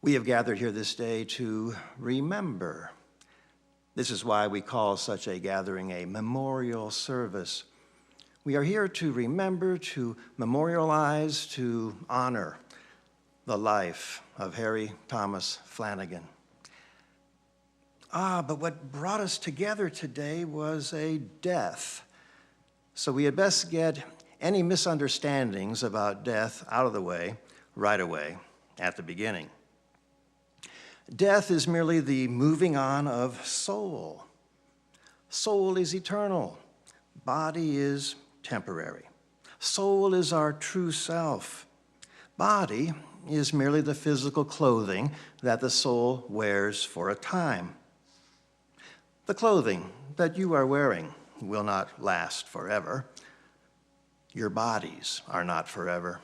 We have gathered here this day to remember. This is why we call such a gathering a memorial service. We are here to remember, to memorialize, to honor the life of Harry Thomas Flanagan. But what brought us together today was a death. So we had best get any misunderstandings about death out of the way right away at the beginning. Death is merely the moving on of soul. Soul is eternal. Body is temporary. Soul is our true self. Body is merely the physical clothing that the soul wears for a time. The clothing that you are wearing will not last forever. Your bodies are not forever.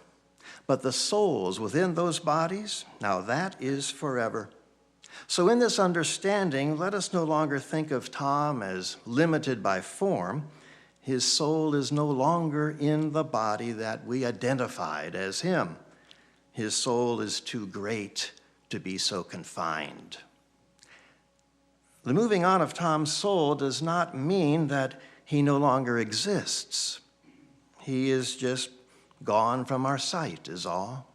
But the souls within those bodies, now that is forever. So in this understanding, let us no longer think of Tom as limited by form. His soul is no longer in the body that we identified as him. His soul is too great to be so confined. The moving on of Tom's soul does not mean that he no longer exists. He is just gone from our sight, is all.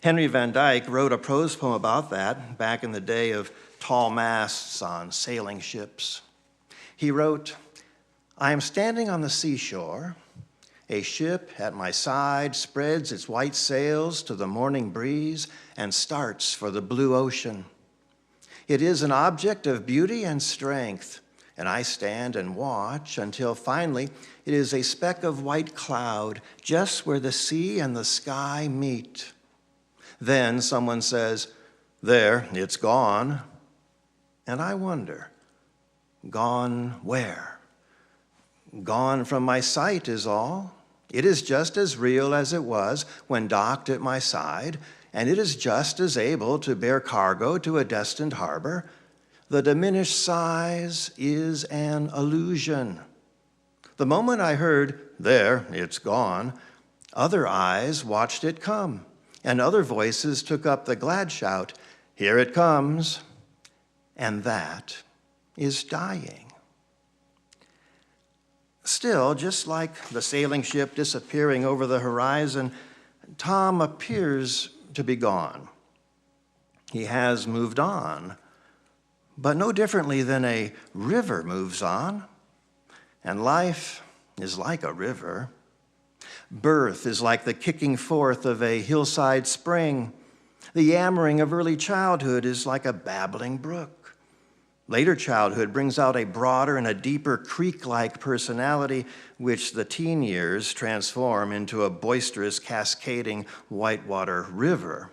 Henry Van Dyke wrote a prose poem about that back in the day of tall masts on sailing ships. He wrote, "I am standing on the seashore. A ship at my side spreads its white sails to the morning breeze and starts for the blue ocean. It is an object of beauty and strength, and I stand and watch until finally it is a speck of white cloud just where the sea and the sky meet. Then someone says, 'There, it's gone.' And I wonder, gone where? Gone from my sight is all. It is just as real as it was when docked at my side, and it is just as able to bear cargo to a destined harbor. The diminished size is an illusion. The moment I heard, 'There, it's gone,' other eyes watched it come, and other voices took up the glad shout, 'Here it comes,' and that is dying." Still, just like the sailing ship disappearing over the horizon, Tom appears to be gone. He has moved on, but no differently than a river moves on. And life is like a river. Birth is like the kicking forth of a hillside spring. The yammering of early childhood is like a babbling brook. Later childhood brings out a broader and a deeper creek-like personality, which the teen years transform into a boisterous, cascading whitewater river.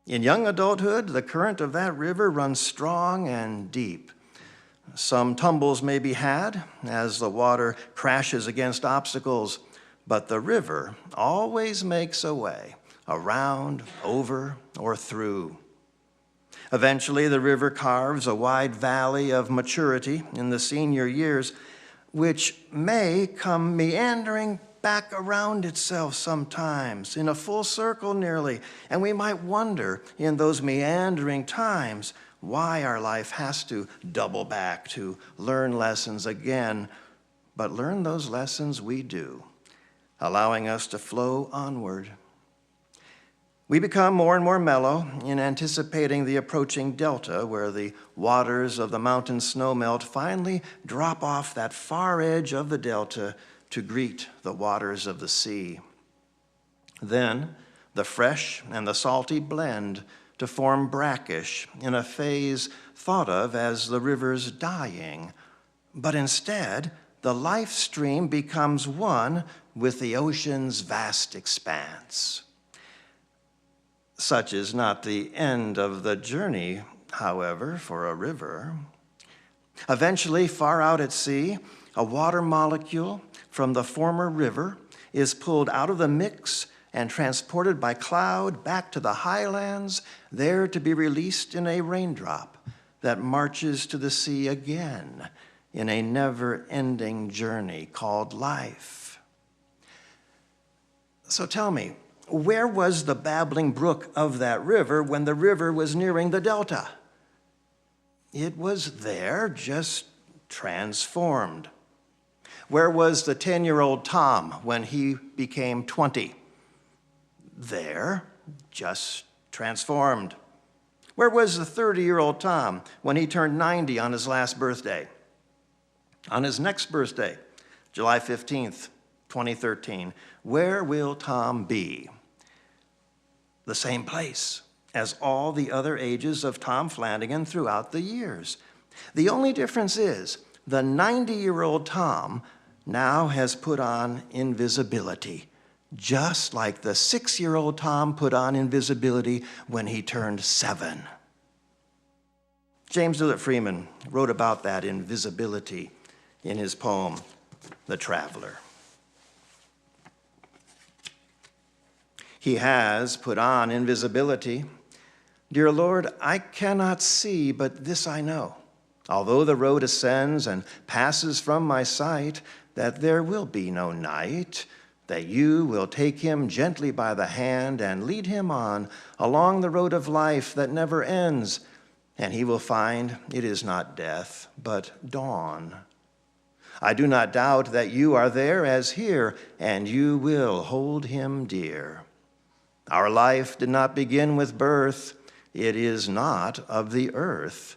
In young adulthood, the current of that river runs strong and deep. Some tumbles may be had as the water crashes against obstacles, but the river always makes a way around, over, or through. Eventually, the river carves a wide valley of maturity in the senior years, which may come meandering back around itself sometimes, in a full circle nearly, and we might wonder in those meandering times why our life has to double back to learn lessons again, but learn those lessons we do, allowing us to flow onward. We become more and more mellow in anticipating the approaching delta, where the waters of the mountain snowmelt finally drop off that far edge of the delta to greet the waters of the sea. Then the fresh and the salty blend to form brackish in a phase thought of as the river's dying, but instead the life stream becomes one with the ocean's vast expanse. Such is not the end of the journey, however, for a river. Eventually, far out at sea, a water molecule from the former river is pulled out of the mix and transported by cloud back to the highlands, there to be released in a raindrop that marches to the sea again in a never-ending journey called life. So tell me, Where was the babbling brook of that river when the river was nearing the delta? It was there, just transformed. Where was the 10-year-old Tom when he became 20? There, just transformed. Where was the 30-year-old Tom when he turned 90 on his last birthday? On his next birthday, July 15th, 2013, where will Tom be? The same place as all the other ages of Tom Flanagan throughout the years. The only difference is the 90-year-old Tom now has put on invisibility, just like the 6-year-old Tom put on invisibility when he turned 7. James Dillard Freeman wrote about that invisibility in his poem, The Traveler. He has put on invisibility. Dear Lord, I cannot see, but this I know. Although the road ascends and passes from my sight, that there will be no night, that you will take him gently by the hand and lead him on along the road of life that never ends, and he will find it is not death, but dawn. I do not doubt that you are there as here, and you will hold him dear. Our life did not begin with birth. It is not of the earth.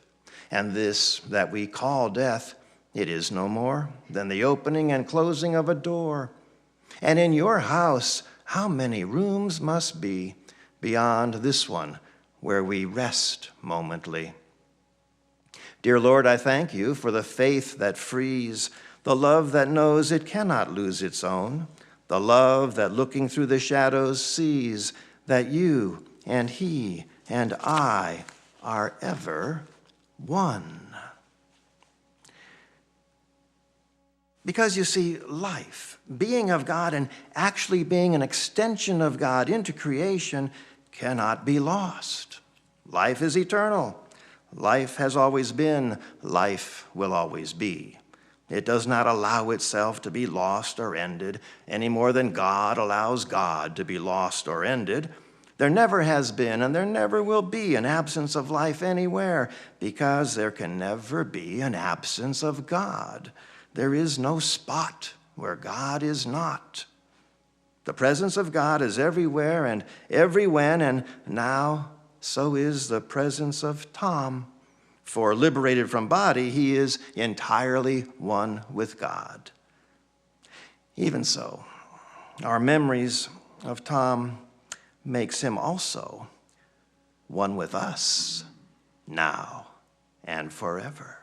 And this that we call death, it is no more than the opening and closing of a door. And in your house, how many rooms must be beyond this one where we rest momently? Dear Lord, I thank you for the faith that frees, the love that knows it cannot lose its own, the love that looking through the shadows sees that you and he and I are ever one. Because you see, life, being of God and actually being an extension of God into creation, cannot be lost. Life is eternal. Life has always been. Life will always be. It does not allow itself to be lost or ended any more than God allows God to be lost or ended. There never has been and there never will be an absence of life anywhere, because there can never be an absence of God. There is no spot where God is not. The presence of God is everywhere and every when, and now so is the presence of Tom. For liberated from body, he is entirely one with God. Even so, our memories of Tom makes him also one with us now and forever.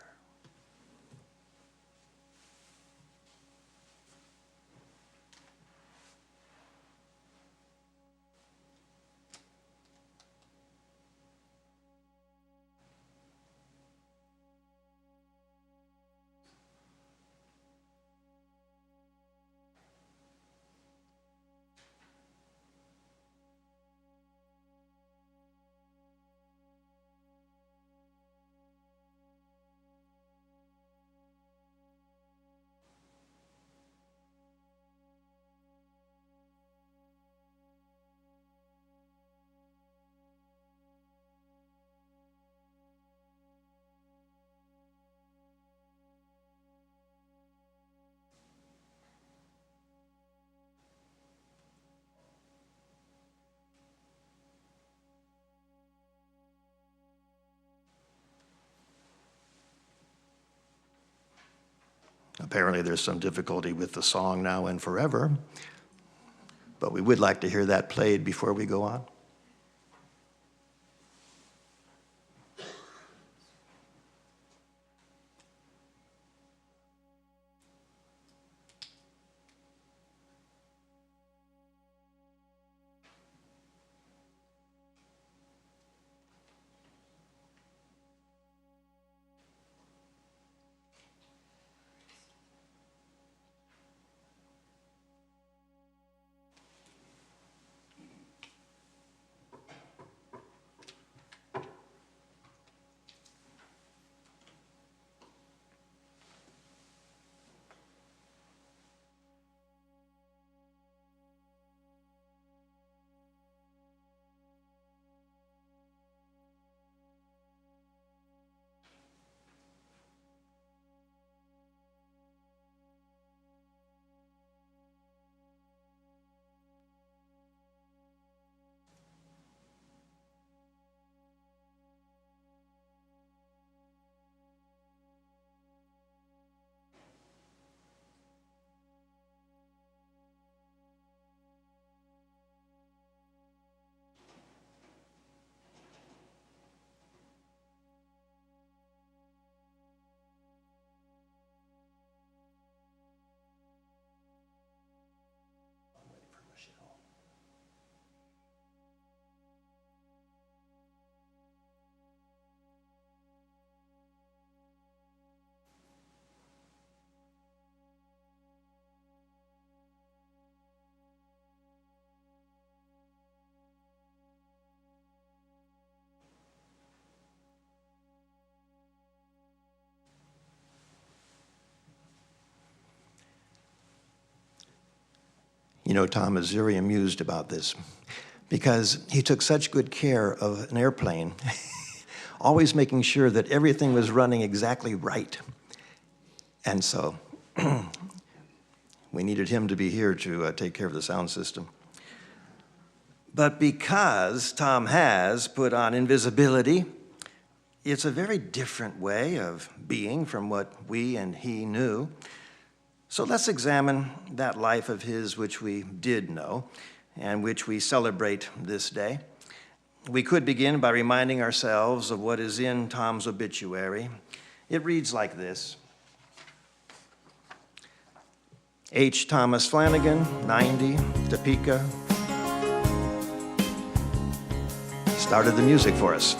Apparently there's some difficulty with the song Now and Forever, but we would like to hear that played before we go on. You know, Tom is very amused about this because he took such good care of an airplane, always making sure that everything was running exactly right. And so we needed him to be here to take care of the sound system. But because Tom has put on invisibility, it's a very different way of being from what we and he knew. So let's examine that life of his which we did know and which we celebrate this day. We could begin by reminding ourselves of what is in Tom's obituary. It reads like this. H. Thomas Flanagan, 90, Topeka. Started the music for us.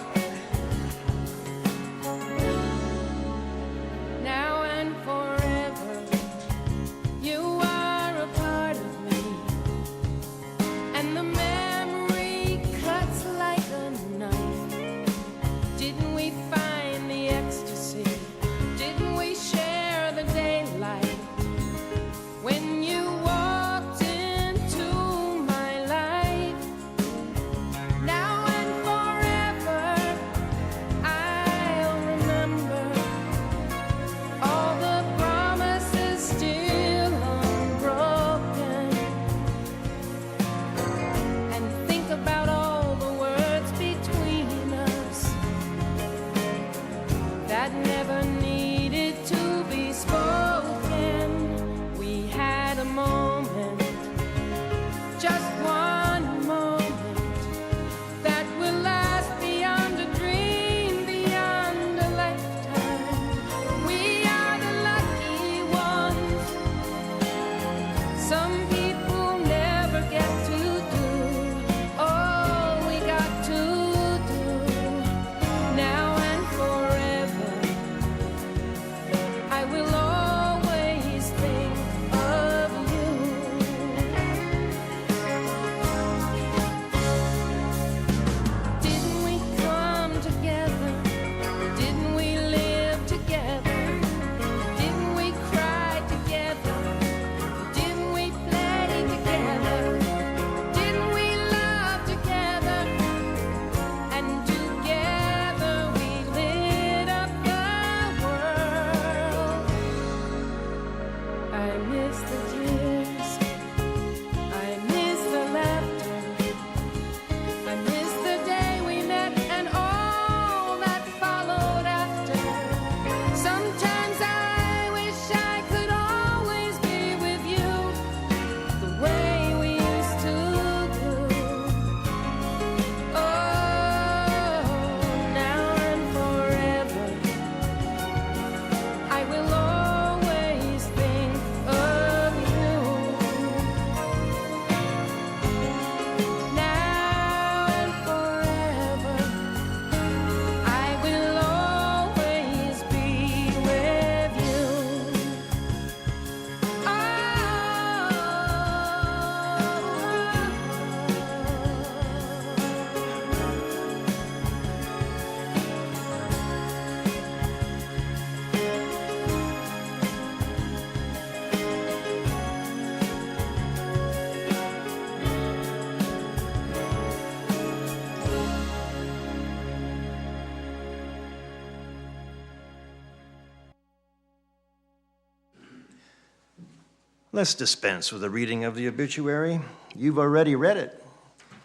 Let's dispense with the reading of the obituary. You've already read it.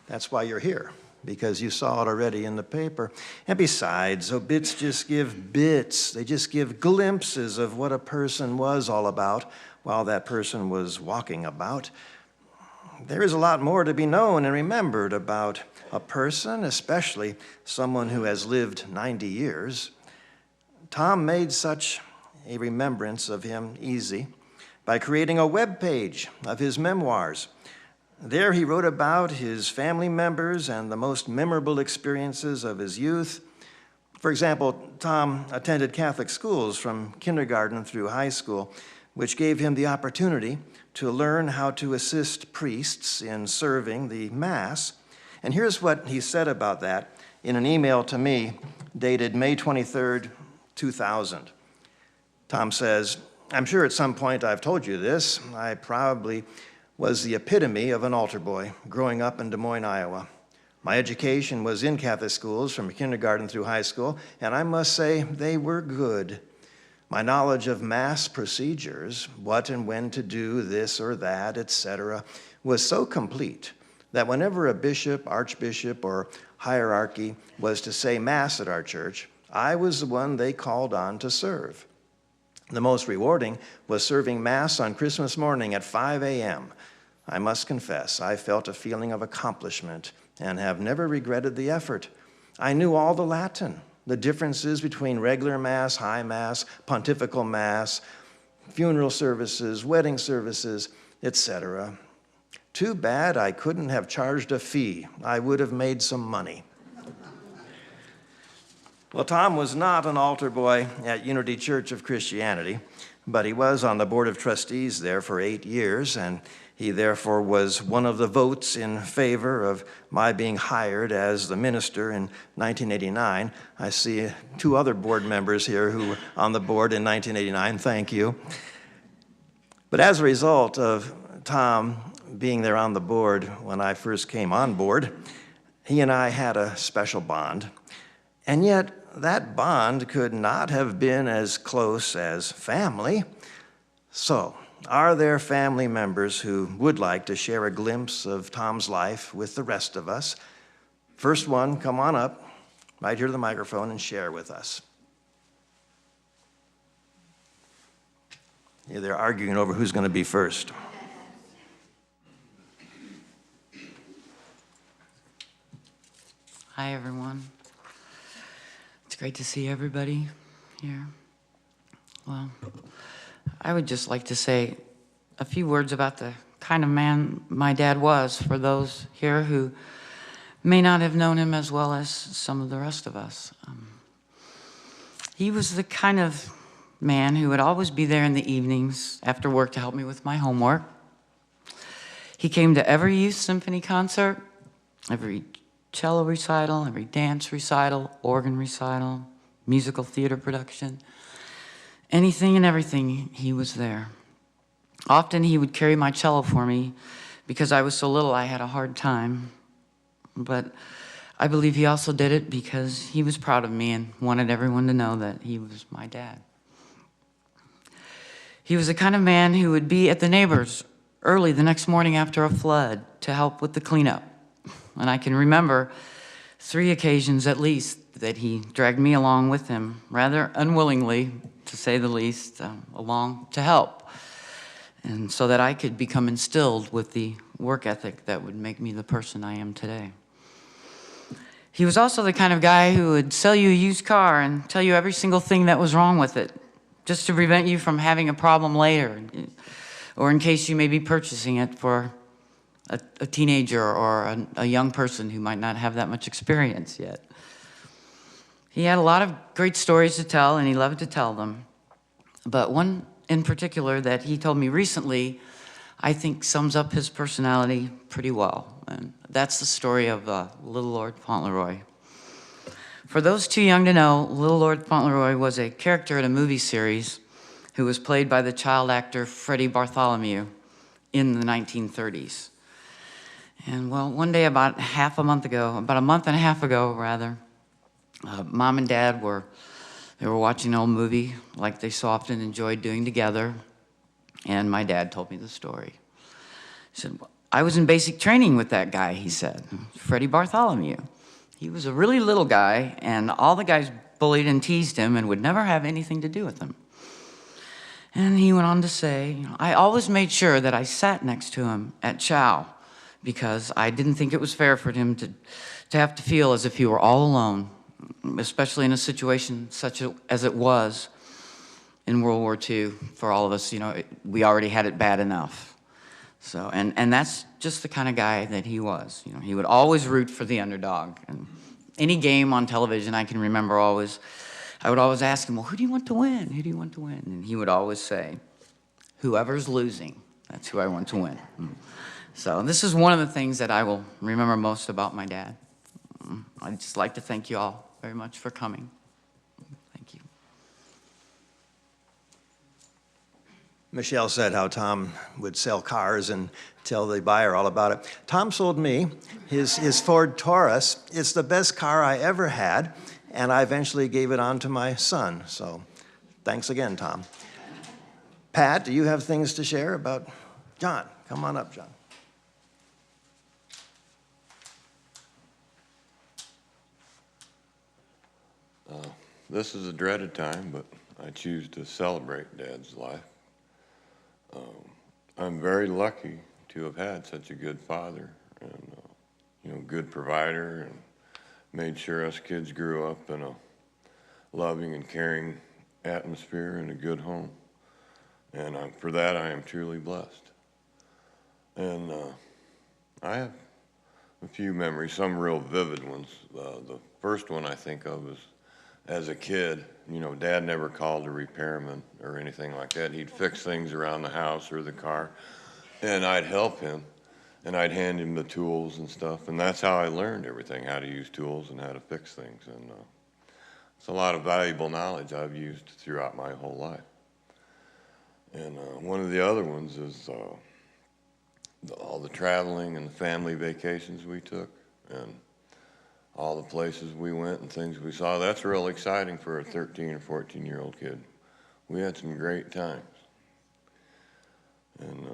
That's why you're here, because you saw it already in the paper. And besides, obits just give bits. They just give glimpses of what a person was all about while that person was walking about. There is a lot more to be known and remembered about a person, especially someone who has lived 90 years. Tom made such a remembrance of him easy by creating a web page of his memoirs. There he wrote about his family members and the most memorable experiences of his youth. For example, Tom attended Catholic schools from kindergarten through high school, which gave him the opportunity to learn how to assist priests in serving the Mass. And here's what he said about that in an email to me dated May 23rd, 2000. Tom says, "I'm sure at some point I've told you this. I probably was the epitome of an altar boy growing up in Des Moines, Iowa. My education was in Catholic schools from kindergarten through high school, and I must say they were good. My knowledge of Mass procedures, what and when to do this or that, etc., was so complete that whenever a bishop, archbishop, or hierarchy was to say Mass at our church, I was the one they called on to serve. The most rewarding was serving Mass on Christmas morning at 5 a.m. I must confess, I felt a feeling of accomplishment and have never regretted the effort. I knew all the Latin, the differences between regular Mass, high Mass, pontifical Mass, funeral services, wedding services, etc. Too bad I couldn't have charged a fee. I would have made some money. Well, Tom was not an altar boy at Unity Church of Christianity, but he was on the board of trustees there for 8 years, and he therefore was one of the votes in favor of my being hired as the minister in 1989. I see 2 other board members here who were on the board in 1989. Thank you. But as a result of Tom being there on the board when I first came on board, he and I had a special bond. And yet, that bond could not have been as close as family. So, are there family members who would like to share a glimpse of Tom's life with the rest of us? First one, come on up, right here to the microphone, and share with us. Yeah, they're arguing over who's going to be first. Hi, everyone. It's great to see everybody here. Well, I would just like to say a few words about the kind of man my dad was for those here who may not have known him as well as some of the rest of us. He was the kind of man who would always be there in the evenings after work to help me with my homework. He came to every youth symphony concert, every cello recital, every dance recital, organ recital, musical theater production. Anything and everything, he was there. Often he would carry my cello for me because I was so little I had a hard time. But I believe he also did it because he was proud of me and wanted everyone to know that he was my dad. He was the kind of man who would be at the neighbors early the next morning after a flood to help with the cleanup. And I can remember 3 occasions at least that he dragged me along with him, rather unwillingly, to say the least, along to help. And so that I could become instilled with the work ethic that would make me the person I am today. He was also the kind of guy who would sell you a used car and tell you every single thing that was wrong with it, just to prevent you from having a problem later, or in case you may be purchasing it for a teenager or a young person who might not have that much experience yet. He had a lot of great stories to tell, and he loved to tell them. But one in particular that he told me recently, I think sums up his personality pretty well. And that's the story of Little Lord Fauntleroy. For those too young to know, Little Lord Fauntleroy was a character in a movie series who was played by the child actor Freddie Bartholomew in the 1930s. And well, one day about a month and a half ago, rather, Mom and Dad were watching an old movie like they so often enjoyed doing together, and my dad told me the story. He said, I was in basic training with that guy, he said, Freddie Bartholomew. He was a really little guy, and all the guys bullied and teased him and would never have anything to do with him. And he went on to say, I always made sure that I sat next to him at chow, because I didn't think it was fair for him to have to feel as if he were all alone, especially in a situation such as it was in World War II for all of us. You know, we already had it bad enough. So, and that's just the kind of guy that he was. You know, he would always root for the underdog. And any game on television, I can remember I would always ask him, well, who do you want to win? Who do you want to win? And he would always say, whoever's losing, that's who I want to win. So this is one of the things that I will remember most about my dad. I'd just like to thank you all very much for coming. Thank you. Michelle said how Tom would sell cars and tell the buyer all about it. Tom sold me his Ford Taurus. It's the best car I ever had, and I eventually gave it on to my son. So thanks again, Tom. Pat, do you have things to share about John? Come on up, John. This is a dreaded time, but I choose to celebrate Dad's life. I'm very lucky to have had such a good father and, good provider, and made sure us kids grew up in a loving and caring atmosphere and a good home. And for that, I am truly blessed. And I have a few memories, some real vivid ones. The first one I think of is as a kid, Dad never called a repairman or anything like that. He'd fix things around the house or the car, and I'd help him, and I'd hand him the tools and stuff, and that's how I learned everything, how to use tools and how to fix things. And it's a lot of valuable knowledge I've used throughout my whole life. And one of the other ones is all the traveling and the family vacations we took, and all the places we went and things we saw. That's real exciting for a 13 or 14-year-old kid. We had some great times. And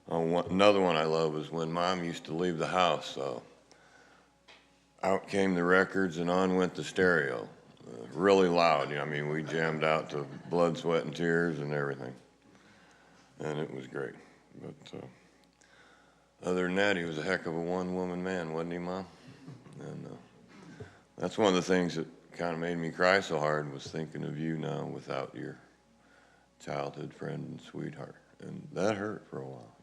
another one I love is when Mom used to leave the house. Out came the records and on went the stereo. Really loud. We jammed out to Blood, Sweat, and Tears and everything. And it was great. But other than that, he was a heck of a one-woman man, wasn't he, Mom? And that's one of the things that kind of made me cry so hard, was thinking of you now without your childhood friend and sweetheart. And that hurt for a while.